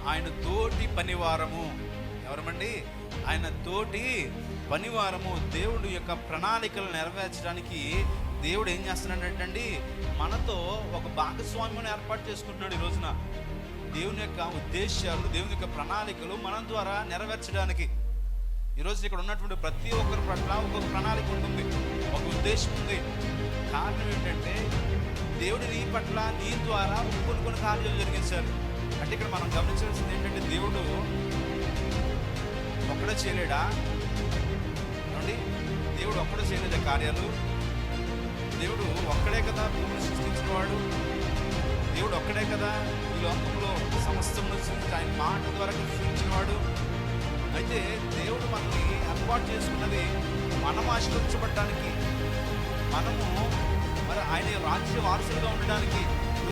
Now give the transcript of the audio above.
ఆయన తోటి పనివారము. ఎవరమండి? ఆయన తోటి పనివారము. దేవుడు యొక్క ప్రణాళికలు నెరవేర్చడానికి దేవుడు ఏం చేస్తున్నాడంటండి, మనతో ఒక భాగస్వామ్యం ఏర్పాటు చేసుకుంటున్నాడు. ఈ రోజున దేవుని యొక్క ఉద్దేశాలు, దేవుని యొక్క ప్రణాళికలు మన ద్వారా నెరవేర్చడానికి. ఈరోజు ఇక్కడ ఉన్నటువంటి ప్రతి ఒక్కరి పట్ల ఒక ప్రణాళిక ఉంటుంది, ఒక ఉద్దేశం ఉంది. కారణం ఏంటంటే దేవుడు నీ పట్ల, నీ ద్వారా కొన్ని కార్యాలు జరిగించారు. అంటే ఇక్కడ మనం గమనించాల్సింది ఏంటంటే, దేవుడు ఒక్కడే చేయలేడా అండి? దేవుడు ఒక్కడే చేయలేదా కార్యాలు? దేవుడు ఒక్కడే కదా భూమిని సృష్టించిన వాడు. దేవుడు ఒక్కడే కదా ఈ లోకంలో సమస్తమును సృష్టించి ఆయన మాట ద్వారా సృష్టించిన వాడు. అయితే దేవుడు మనల్ని ఏర్పాటు చేసుకున్నది మనం ఆశీర్వదించబడటానికి, మనము మరి ఆయన రాజ్య వారసులుగా ఉండడానికి.